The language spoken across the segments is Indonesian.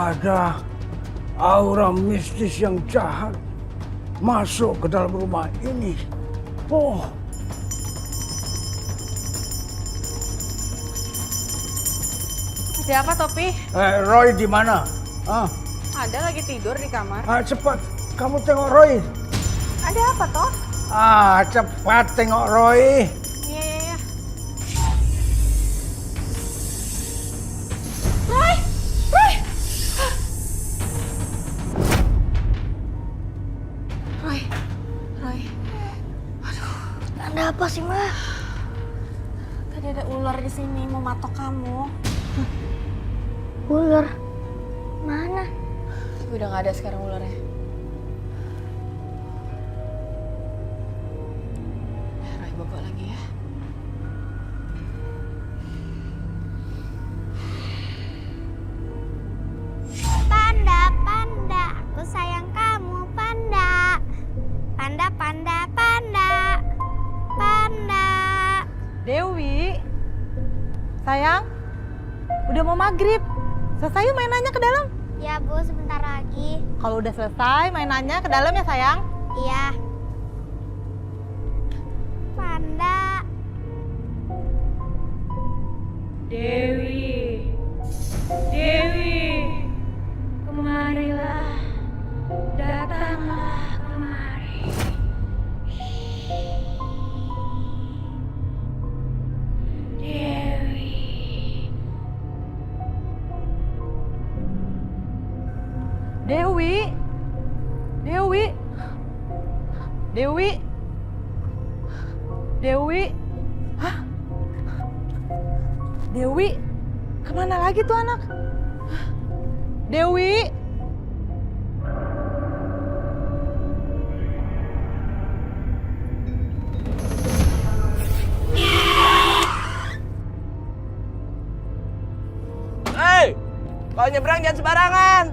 ada aura mistis yang jahat masuk ke dalam rumah ini. Oh, Ada apa, Topi? Roy di mana? Ada lagi tidur di kamar. Cepat, kamu tengok Roy. Ada apa, Toh? Cepat tengok Roy. Iya. Roy! Roy! Roy! Roy! Aduh. Ada apa sih, Ma? Tadi ada ular di sini mau matok kamu. Ular? Mana? Tapi udah gak ada sekarang ularnya. Roy bobo lagi ya. Panda, panda, aku sayang kamu, panda. Panda, panda, panda. Panda. Dewi, sayang, udah mau maghrib. Selesai yuk mainannya ke dalam. Ya, Bu, sebentar lagi. Kalau udah selesai mainannya ke dalam ya sayang. Iya. Panda. Dewi, kemarilah, datanglah kemari. Dewi, Dewi, Dewi, Dewi, hah? Dewi, kemana lagi tuh anak? Dewi. Hei, kalau nyebrang jangan sembarangan.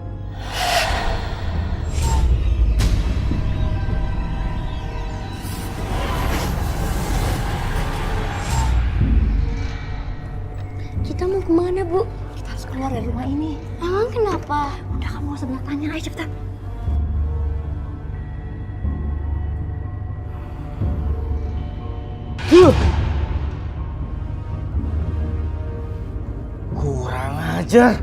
Kita mau kemana, Bu? Kita harus keluar dari rumah ini. Emang kenapa? Udah kamu gak usah banyak tanya, ayo cepetan. Kurang ajar.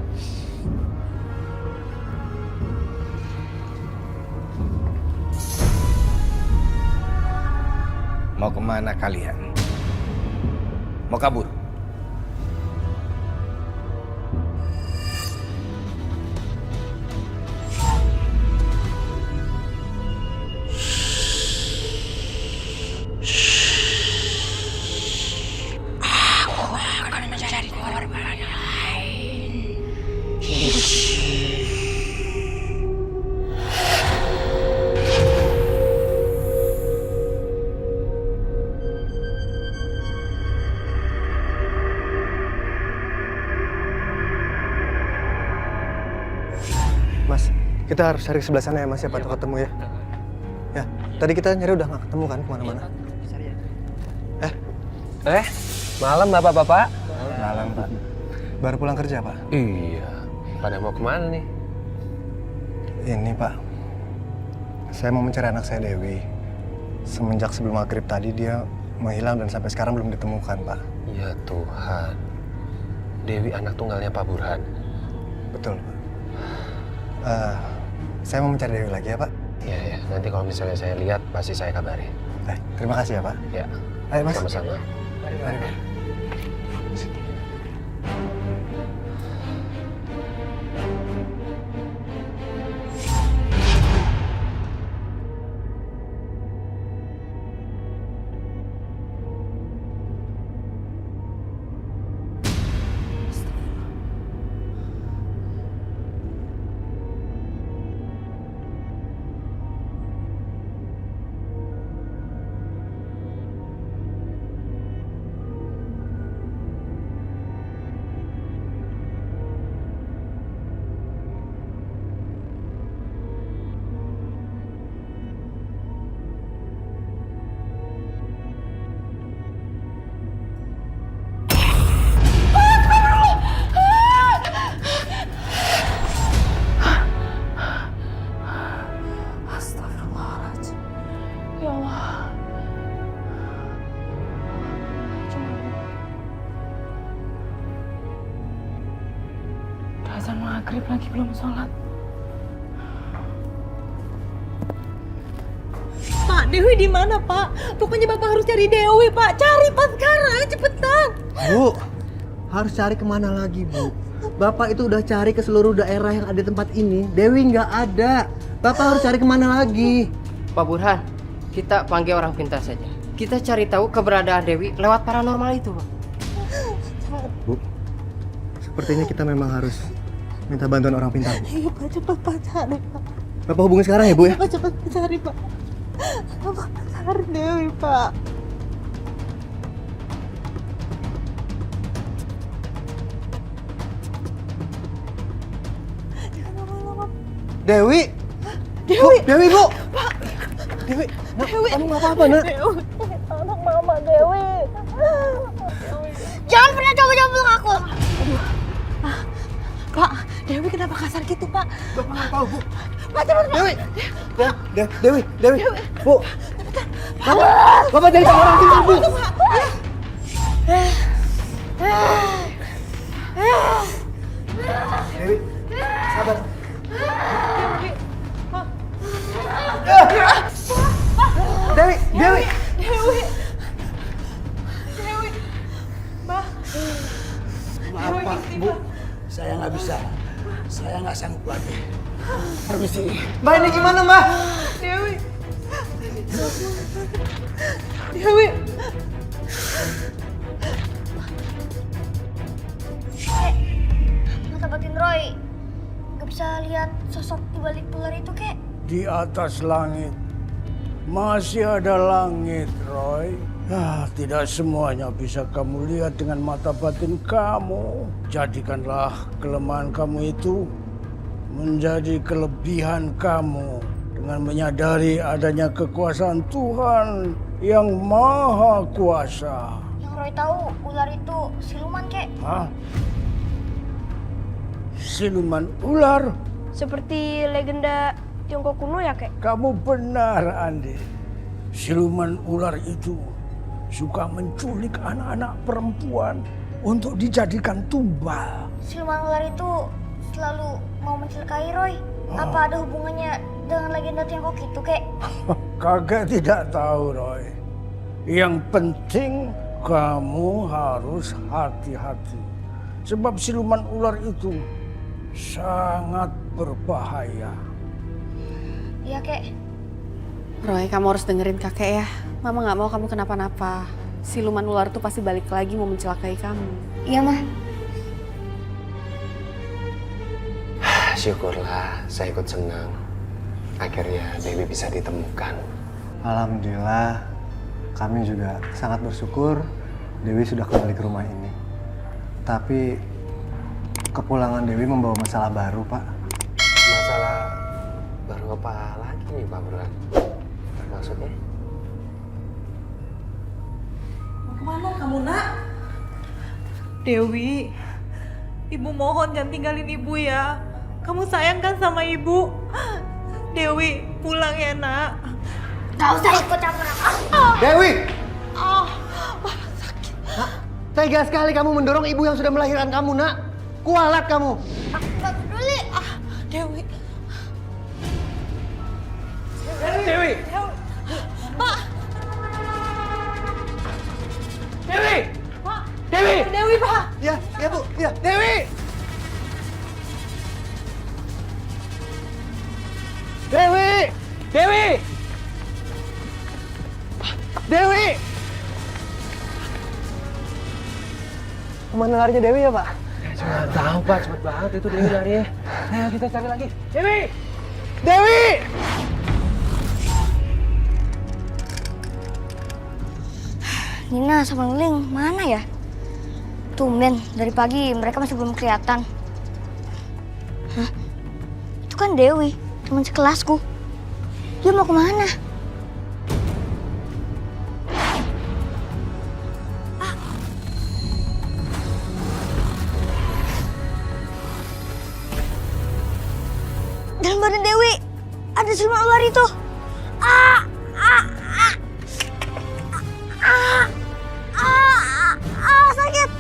Mau kemana kalian? Mau kabur? Mas, kita harus cari sebelah sana ya Mas, siapa tahu ketemu ya. Ya, tadi kita nyari udah nggak ketemu kan kemana-mana. Malam bapak-bapak. Malam Pak. Baru pulang kerja Pak. Iya, pada mau kemana nih? Ini Pak, saya mau mencari anak saya Dewi. Semenjak sebelum maghrib tadi dia menghilang dan sampai sekarang belum ditemukan Pak. Ya Tuhan, Dewi anak tunggalnya Pak Burhan. Betul Pak. Saya mau mencari Dewi lagi ya Pak. Iya, nanti kalau misalnya saya lihat pasti saya kabari. Terima kasih ya Pak. Ya, Ayo Mas. sama-sama. Mari Pak. maghrib lagi belum sholat. Pak, Dewi di mana, Pak? Pokoknya Bapak harus cari Dewi, Pak. Cari Pak sekarang, cepetan. Bu, harus cari kemana lagi, Bu? Bapak itu udah cari ke seluruh daerah yang ada di tempat ini. Dewi nggak ada. Bapak harus cari kemana lagi? Pak Burhan, kita panggil orang pintar saja. Kita cari tahu keberadaan Dewi lewat paranormal itu, Pak. Bu, sepertinya kita memang harus minta bantuan orang pintar, Bu. Iya, Pak, cepat Pak cari, Pak. Bapak hubungi sekarang ya, Bu ya? Pak, cepat cari, Pak. Bapak cari Dewi, Pak. Jangan lama-lama. Dewi! Dewi! Bu, Dewi, Bu! Pak! Dewi! Dewi! Kamu nggak apa-apa, Nak? Dewi! Anak Mama, Dewi! Jangan pernah coba-coba peluk aku. Pak, Dewi kenapa kasar gitu, Pak? Bapak nggak tahu, Bu. Pak, cepat, Pak! Dewi! Dewi! Bu! Bapak jadi sama orang pintar, Bu! Dewi, sabar. Dewi! Dewi! Maaf Pak, Bu, saya nggak bisa. Saya nggak sanggup lagi. Permisi. Mbak, ini gimana, Mbak? Dewi! Dewi! Mata batin Roy. Gak bisa lihat sosok di balik ular itu, kek. Di atas langit masih ada langit, Roy. Tidak semuanya bisa kamu lihat dengan mata batin kamu. Jadikanlah kelemahan kamu itu menjadi kelebihan kamu dengan menyadari adanya kekuasaan Tuhan yang Maha Kuasa. Yang Roy tahu ular itu siluman, kek. Hah? Siluman ular? Seperti legenda Tiongkok kuno ya, kek? Kamu benar, Andi. Siluman ular itu suka menculik anak-anak perempuan untuk dijadikan tumbal. Siluman ular itu selalu mau mencelakai Roy. Apa ada hubungannya dengan legenda Tiongkok itu, kek? Kakek tidak tahu, Roy. Yang penting kamu harus hati-hati. Sebab siluman ular itu sangat berbahaya. Iya, kek. Roy, kamu harus dengerin kakek ya. Mama nggak mau kamu kenapa-napa. Siluman ular tuh pasti balik lagi mau mencelakai kamu. Iya, Mah. Syukurlah, saya ikut senang. Akhirnya Dewi bisa ditemukan. Alhamdulillah, kami juga sangat bersyukur Dewi sudah kembali ke rumah ini. Tapi kepulangan Dewi membawa masalah baru, Pak. Masalah baru apa lagi nih, Pak Burhan? Maksudnya? Mau kemana kamu, Nak? Dewi, Ibu mohon jangan tinggalin Ibu ya. Kamu sayang kan sama Ibu? Dewi, pulang ya, Nak. Gak usah ikut campur aku. Dewi! Sakit. Nak, tega sekali kamu mendorong ibu yang sudah melahirkan kamu, Nak. Kualat kamu. Aku gak peduli. Dewi. Dewi! Pak! Dewi! Pak! Dewi! Dewi, Pak! Ya, ya Bu, ya. Dewi! Dewi! Dewi! Dewi! Kemana larinya Dewi ya, Pak? Saya nggak tahu, Pak. Cepet banget itu Dewi larinya. Ayo kita cari lagi. Dewi! Dewi! Nina sama Ling mana ya? Tumben, dari pagi mereka masih belum kelihatan. Hah? Itu kan Dewi, teman sekelasku. Dia mau kemana? Dalam badan Dewi ada siluman ular itu. Sakit.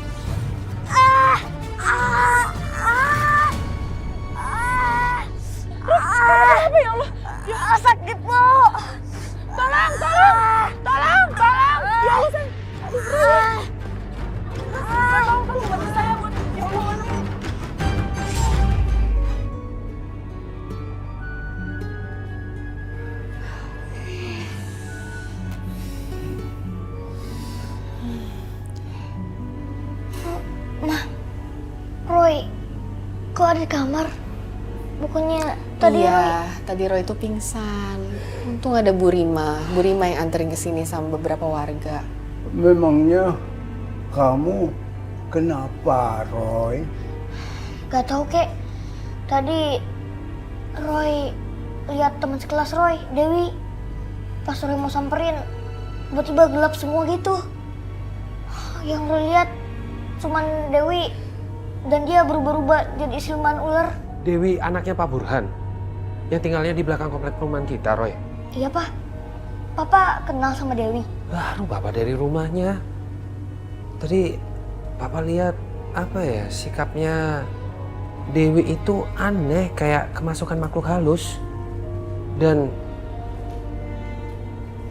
ada di kamar. Bukannya tadi Iya, tadi Roy itu pingsan. Untung ada Bu Rima. Bu Rima yang anterin ke sini sama beberapa warga. Memangnya kamu kenapa, Roy? Gak tahu kek. Tadi Roy lihat teman sekelas Roy, Dewi. Pas Roy mau samperin, tiba-tiba gelap semua gitu. Yang Roy lihat cuman Dewi dan dia berubah-ubah jadi siluman ular. Dewi anaknya Pak Burhan yang tinggalnya di belakang komplek perumahan kita, Roy. Iya, Pak. Papa kenal sama Dewi. Baru Bapak dari rumahnya. Tadi Papa lihat apa ya, sikapnya Dewi itu aneh, kayak kemasukan makhluk halus. Dan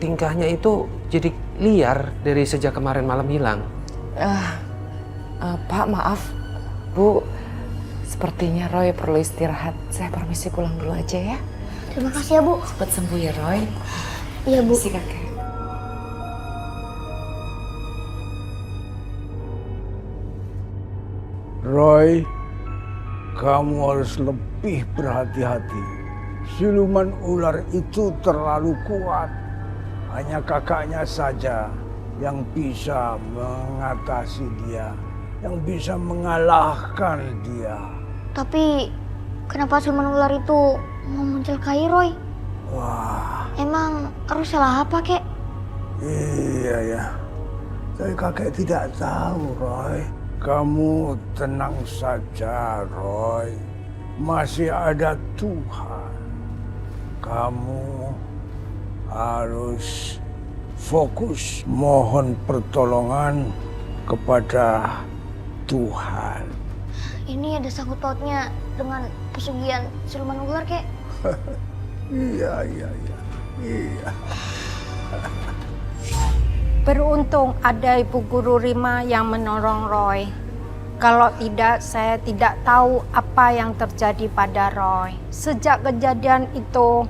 tingkahnya itu jadi liar dari sejak kemarin malam hilang. Pak, maaf. Bu, sepertinya Roy perlu istirahat. Saya permisi pulang dulu aja ya. Terima kasih ya, Bu. Cepat sembuh ya, Roy. Iya, Bu. Si kakek. Roy, kamu harus lebih berhati-hati. Siluman ular itu terlalu kuat. Hanya kakaknya saja yang bisa mengatasi dia, yang bisa mengalahkan dia. Tapi kenapa siluman ular itu mau mencelakai Roy? Wah, Emang Roy salah apa, kek? iya ya. Tapi kakek tidak tahu, Roy. Kamu tenang saja, Roy. Masih ada Tuhan. Kamu harus fokus mohon pertolongan kepada Tuhan. Ini ada sangkut pautnya dengan pesugihan siluman ular, kek? Iya. Beruntung ada Ibu Guru Rima yang menolong Roy. Kalau tidak, saya tidak tahu apa yang terjadi pada Roy. Sejak kejadian itu,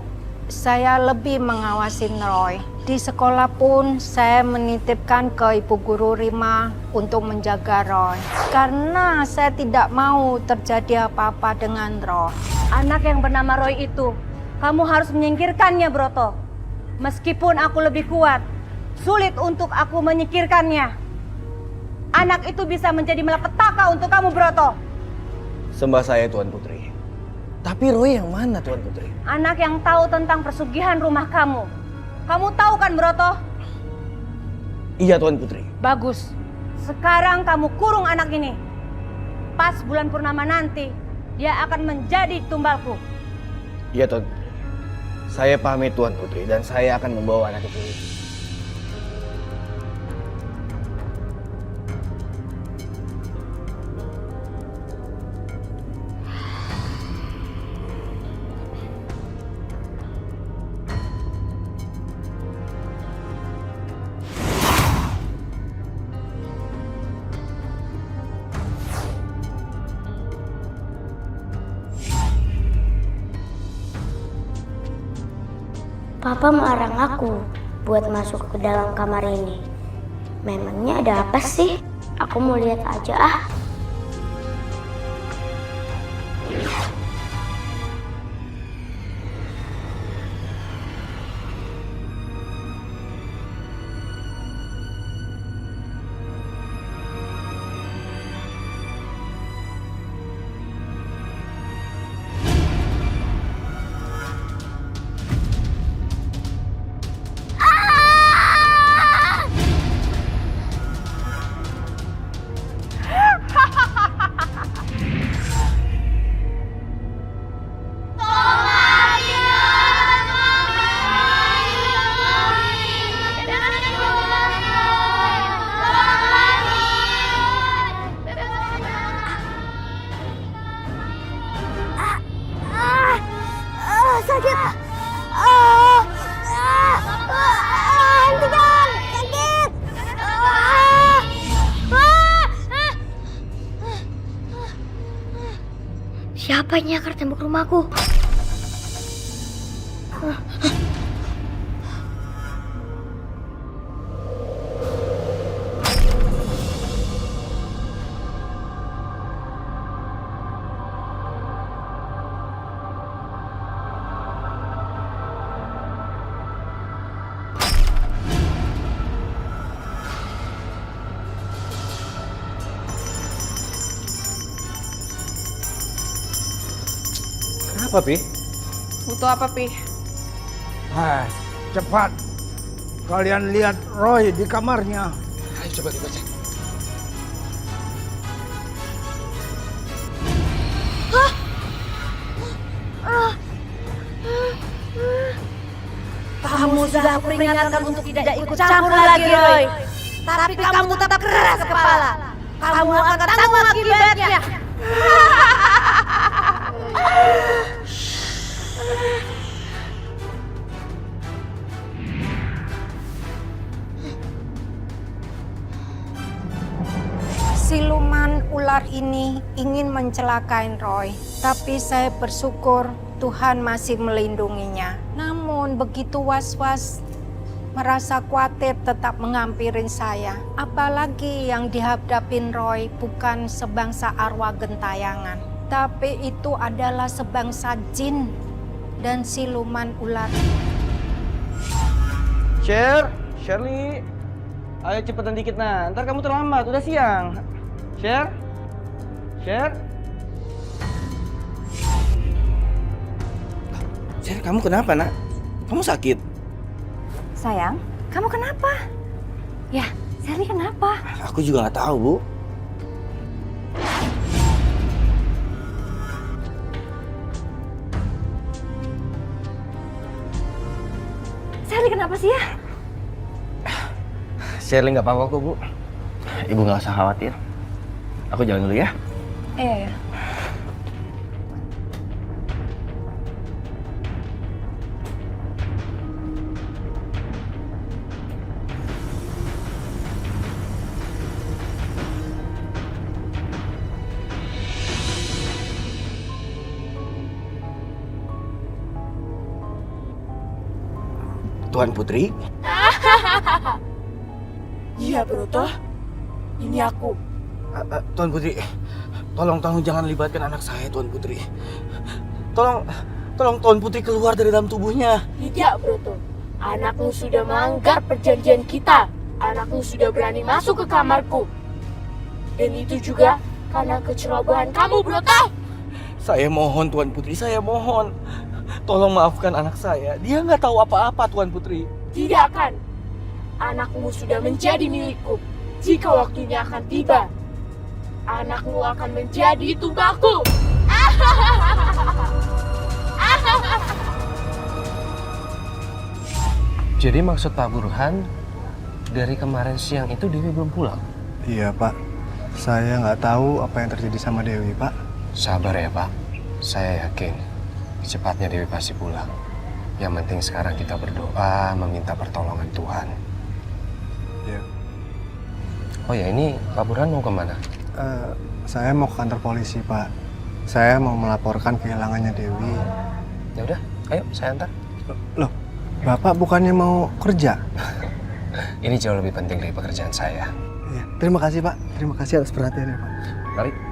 saya lebih mengawasi Roy. Di sekolah pun saya menitipkan ke Ibu Guru Rima untuk menjaga Roy. Karena saya tidak mau terjadi apa-apa dengan Roy. Anak yang bernama Roy itu, kamu harus menyingkirkannya, Broto. Meskipun aku lebih kuat, sulit untuk aku menyingkirkannya. Anak itu bisa menjadi malapetaka untuk kamu, Broto. Sembah saya, Tuan Putri. Tapi Roy yang mana, Tuan Putri? Anak yang tahu tentang persugihan rumah kamu. Kamu tahu kan, Broto? Iya, Tuan Putri. Bagus. Sekarang kamu kurung anak ini. Pas bulan purnama nanti, dia akan menjadi tumbalku. Iya, Tuan Putri. Saya pamit, Tuan Putri, dan saya akan membawa anak itu. Papa melarang aku buat masuk ke dalam kamar ini. Memangnya ada apa sih? Aku mau lihat aja ah. Sakit. Hentikan. Sakit. Siapa yang nyakar tembok rumahku? apa, Pi? Butuh apa, Pi? Hai, cepat. Kalian lihat Roy di kamarnya. Ayo coba kita cek. Kamu sudah aku peringatkan untuk tidak ikut campur lagi, Roy. Tapi kamu tetap keras kepala. Kamu akan tanggung akibatnya. Siluman ular ini ingin mencelakai Roy, tapi saya bersyukur Tuhan masih melindunginya. Namun begitu was-was, merasa khawatir tetap menghampirin saya. Apalagi yang dihadapin Roy bukan sebangsa arwah gentayangan, tapi itu adalah sebangsa jin dan siluman ular. Shirley, ayo cepetan dikit nah, ntar kamu terlambat, udah siang. Sher, kamu kenapa nak? Kamu sakit? Sayang, kamu kenapa? Ya, Sherly kenapa? Aku juga nggak tahu, Bu. Sherly kenapa sih ya? Shirley nggak apa-apa kok, Bu. Ibu nggak usah khawatir. Aku jalan dulu ya. Iya. Tuan Putri. Iya, Broto. Ini aku. Tuan Putri, tolong jangan libatkan anak saya, Tuan Putri. Tolong Tuan Putri keluar dari dalam tubuhnya. Tidak, Broto. Anakmu sudah melanggar perjanjian kita. Anakmu sudah berani masuk ke kamarku. Dan itu juga karena kecerobohan kamu, Broto. Saya mohon, Tuan Putri, saya mohon. Tolong maafkan anak saya. Dia nggak tahu apa-apa, Tuan Putri. Tidak akan. Anakmu sudah menjadi milikku. Jika waktunya akan tiba, anakmu akan menjadi tunggaku. Jadi maksud Pak Burhan, dari kemarin siang itu Dewi belum pulang? Iya, Pak. Saya nggak tahu apa yang terjadi sama Dewi, Pak. Sabar ya, Pak. Saya yakin secepatnya Dewi pasti pulang. Yang penting sekarang kita berdoa, meminta pertolongan Tuhan. Iya. Oh ya, ini Pak Burhan mau kemana? Saya mau ke kantor polisi, Pak. Saya mau melaporkan kehilangannya Dewi. Ya udah, ayo saya antar. Loh, Bapak bukannya mau kerja? Ini jauh lebih penting dari pekerjaan saya. Iya. Terima kasih, Pak. Terima kasih atas perhatiannya, Pak. Mari.